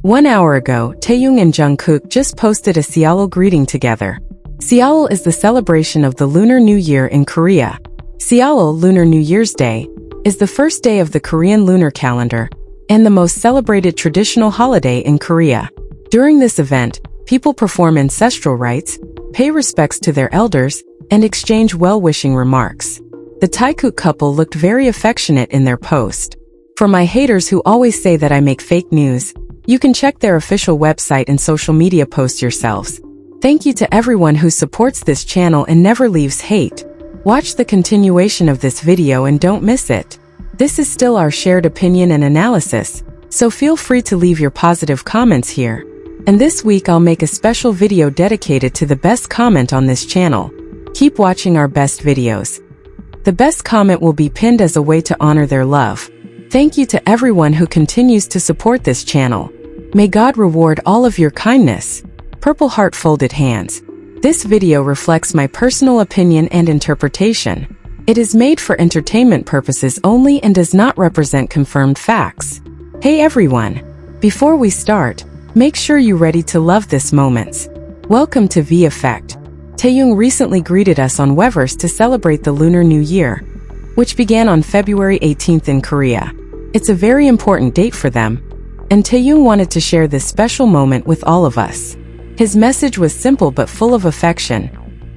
1 hour ago, Taehyung and Jungkook just posted a Seollal greeting together. Seollal is the celebration of the Lunar New Year in Korea. Seollal, Lunar New Year's Day, is the first day of the Korean lunar calendar and the most celebrated traditional holiday in Korea. During this event, people perform ancestral rites, pay respects to their elders, and exchange well-wishing remarks. The Taekook couple looked very affectionate in their post. For my haters who always say that I make fake news, you can check their official website and social media posts yourselves. Thank you to everyone who supports this channel and never leaves hate. Watch the continuation of this video and don't miss it. This is still our shared opinion and analysis, so feel free to leave your positive comments here. And this week I'll make a special video dedicated to the best comment on this channel. Keep watching our best videos. The best comment will be pinned as a way to honor their love. Thank you to everyone who continues to support this channel. May God reward all of your kindness. Purple heart folded hands. This video reflects my personal opinion and interpretation. It is made for entertainment purposes only and does not represent confirmed facts. Hey everyone! Before we start, make sure you're ready to love this moments. Welcome to VKook. Taehyung recently greeted us on Weverse to celebrate the Lunar New Year, which began on February 18th in Korea. It's a very important date for them, and Taehyung wanted to share this special moment with all of us. His message was simple but full of affection.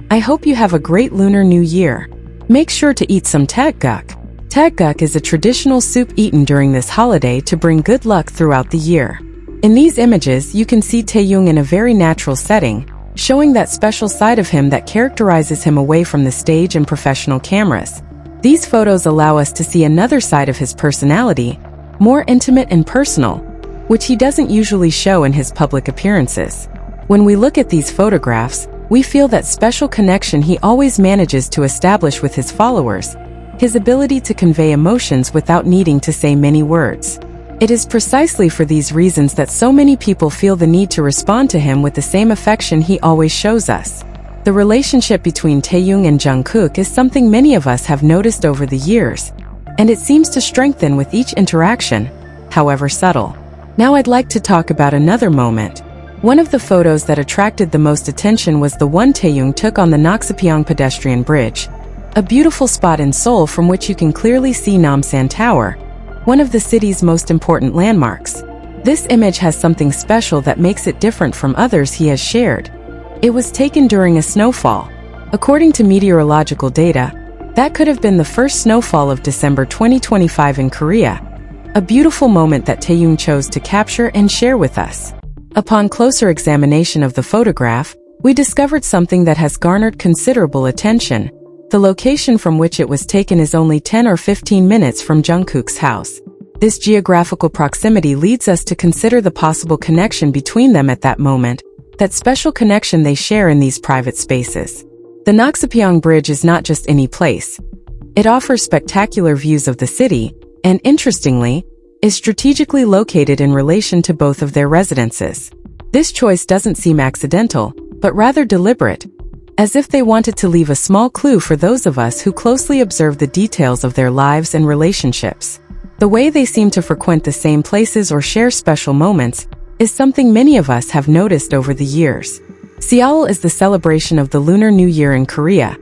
I hope you have a great Lunar New Year. Make sure to eat some Taekook. Taekook is a traditional soup eaten during this holiday to bring good luck throughout the year. In these images, you can see Taehyung in a very natural setting, showing that special side of him that characterizes him away from the stage and professional cameras. These photos allow us to see another side of his personality, more intimate and personal, which he doesn't usually show in his public appearances. When we look at these photographs, we feel that special connection he always manages to establish with his followers, his ability to convey emotions without needing to say many words. It is precisely for these reasons that so many people feel the need to respond to him with the same affection he always shows us. The relationship between Taehyung and Jungkook is something many of us have noticed over the years, and it seems to strengthen with each interaction, however subtle. Now I'd like to talk about another moment. One of the photos that attracted the most attention was the one Taehyung took on the Naksapeong pedestrian bridge, a beautiful spot in Seoul from which you can clearly see Namsan Tower, one of the city's most important landmarks. This image has something special that makes it different from others he has shared. It was taken during a snowfall. According to meteorological data, that could have been the first snowfall of December 2025 in Korea, a beautiful moment that Taehyung chose to capture and share with us. Upon closer examination of the photograph, we discovered something that has garnered considerable attention. The location from which it was taken is only 10 or 15 minutes from Jungkook's house. This geographical proximity leads us to consider the possible connection between them at that moment, that special connection they share in these private spaces. The Naksapeong Bridge is not just any place. It offers spectacular views of the city, and interestingly, is strategically located in relation to both of their residences. This choice doesn't seem accidental, but rather deliberate, as if they wanted to leave a small clue for those of us who closely observe the details of their lives and relationships. The way they seem to frequent the same places or share special moments is something many of us have noticed over the years. Seollal is the celebration of the Lunar New Year in Korea,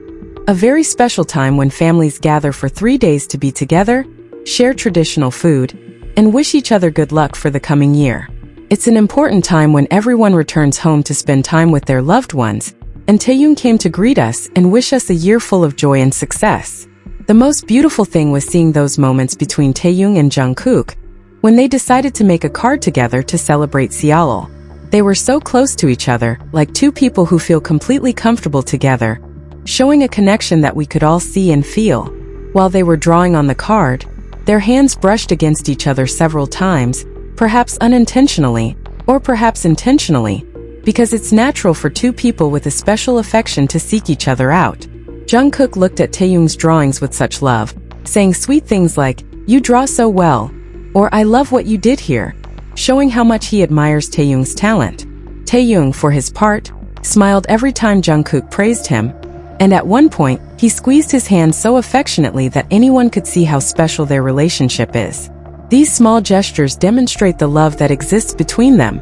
a very special time when families gather for 3 days to be together, share traditional food, and wish each other good luck for the coming year. It's an important time when everyone returns home to spend time with their loved ones, and Taehyung came to greet us and wish us a year full of joy and success. The most beautiful thing was seeing those moments between Taehyung and Jungkook, when they decided to make a card together to celebrate Seollal. They were so close to each other, like two people who feel completely comfortable together, showing a connection that we could all see and feel. While they were drawing on the card, their hands brushed against each other several times, perhaps unintentionally, or perhaps intentionally, because it's natural for two people with a special affection to seek each other out. Jungkook looked at Taehyung's drawings with such love, saying sweet things like, "You draw so well," or "I love what you did here," showing how much he admires Taehyung's talent. Taehyung, for his part, smiled every time Jungkook praised him, and at one point, he squeezed his hand so affectionately that anyone could see how special their relationship is. These small gestures demonstrate the love that exists between them,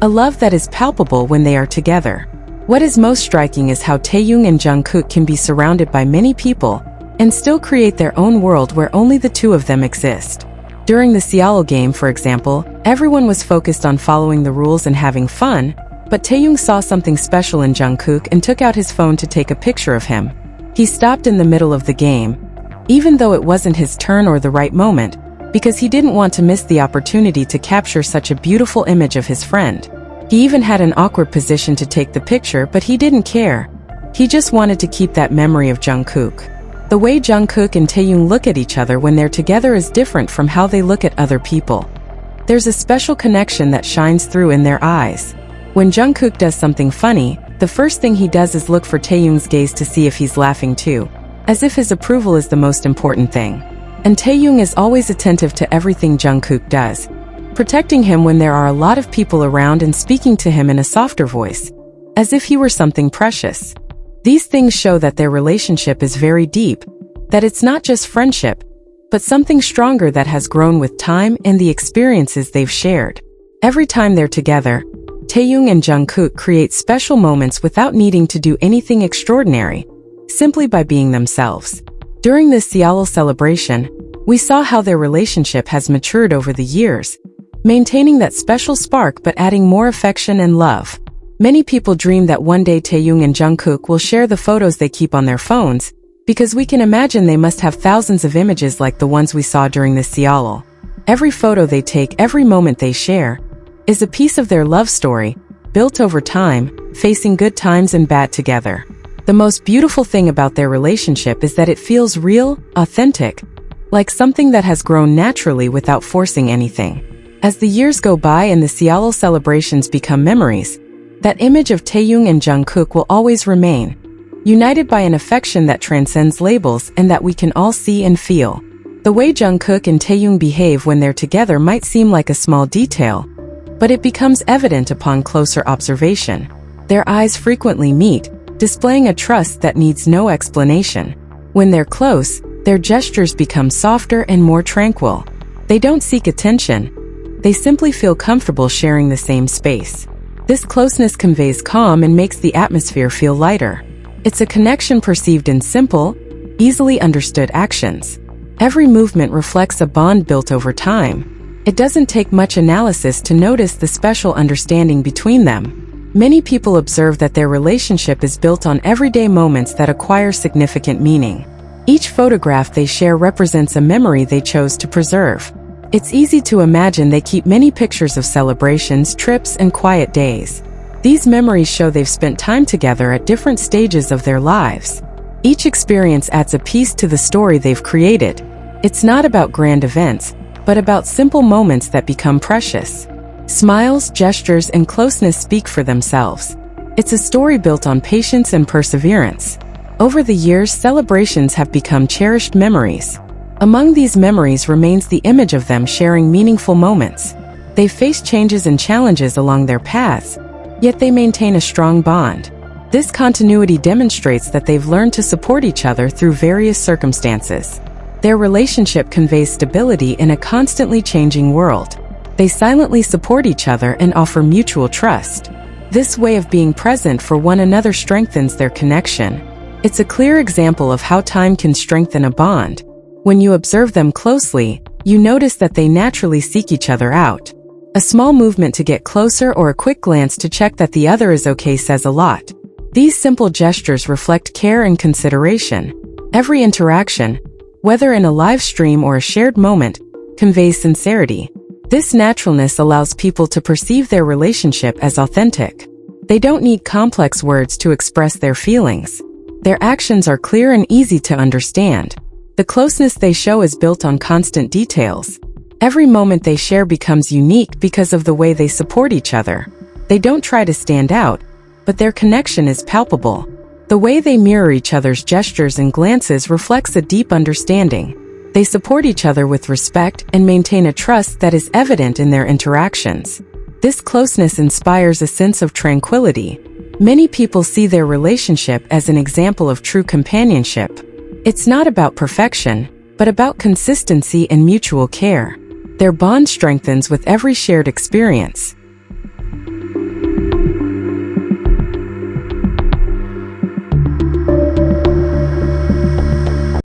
a love that is palpable when they are together. What is most striking is how Taehyung and Jungkook can be surrounded by many people and still create their own world where only the two of them exist. During the Seollal game, for example, everyone was focused on following the rules and having fun, but Taehyung saw something special in Jungkook and took out his phone to take a picture of him. He stopped in the middle of the game, even though it wasn't his turn or the right moment, because he didn't want to miss the opportunity to capture such a beautiful image of his friend. He even had an awkward position to take the picture, but he didn't care. He just wanted to keep that memory of Jungkook. The way Jungkook and Taehyung look at each other when they're together is different from how they look at other people. There's a special connection that shines through in their eyes. When Jungkook does something funny, the first thing he does is look for Taehyung's gaze to see if he's laughing too, as if his approval is the most important thing. And Taehyung is always attentive to everything Jungkook does, protecting him when there are a lot of people around and speaking to him in a softer voice, as if he were something precious. These things show that their relationship is very deep, that it's not just friendship, but something stronger that has grown with time and the experiences they've shared. Every time they're together, Taehyung and Jungkook create special moments without needing to do anything extraordinary, simply by being themselves. During this Seollal celebration, we saw how their relationship has matured over the years, maintaining that special spark but adding more affection and love. Many people dream that one day Taehyung and Jungkook will share the photos they keep on their phones, because we can imagine they must have thousands of images like the ones we saw during the Seollal. Every photo they take, every moment they share, is a piece of their love story, built over time, facing good times and bad together. The most beautiful thing about their relationship is that it feels real, authentic, like something that has grown naturally without forcing anything. As the years go by and the Seollal celebrations become memories, that image of Taehyung and Jungkook will always remain, united by an affection that transcends labels and that we can all see and feel. The way Jungkook and Taehyung behave when they're together might seem like a small detail, but it becomes evident upon closer observation. Their eyes frequently meet, displaying a trust that needs no explanation. When they're close, their gestures become softer and more tranquil. They don't seek attention. They simply feel comfortable sharing the same space. This closeness conveys calm and makes the atmosphere feel lighter. It's a connection perceived in simple, easily understood actions. Every movement reflects a bond built over time. It doesn't take much analysis to notice the special understanding between them. Many people observe that their relationship is built on everyday moments that acquire significant meaning. Each photograph they share represents a memory they chose to preserve. It's easy to imagine they keep many pictures of celebrations, trips, and quiet days. These memories show they've spent time together at different stages of their lives. Each experience adds a piece to the story they've created. It's not about grand events, but about simple moments that become precious. Smiles, gestures, and closeness speak for themselves. It's a story built on patience and perseverance. Over the years, celebrations have become cherished memories. Among these memories remains the image of them sharing meaningful moments. They've faced changes and challenges along their paths, yet they maintain a strong bond. This continuity demonstrates that they've learned to support each other through various circumstances. Their relationship conveys stability in a constantly changing world. They silently support each other and offer mutual trust. This way of being present for one another strengthens their connection. It's a clear example of how time can strengthen a bond. When you observe them closely, you notice that they naturally seek each other out. A small movement to get closer or a quick glance to check that the other is okay says a lot. These simple gestures reflect care and consideration. Every interaction, whether in a live stream or a shared moment, conveys sincerity. This naturalness allows people to perceive their relationship as authentic. They don't need complex words to express their feelings. Their actions are clear and easy to understand. The closeness they show is built on constant details. Every moment they share becomes unique because of the way they support each other. They don't try to stand out, but their connection is palpable. The way they mirror each other's gestures and glances reflects a deep understanding. They support each other with respect and maintain a trust that is evident in their interactions. This closeness inspires a sense of tranquility. Many people see their relationship as an example of true companionship. It's not about perfection, but about consistency and mutual care. Their bond strengthens with every shared experience.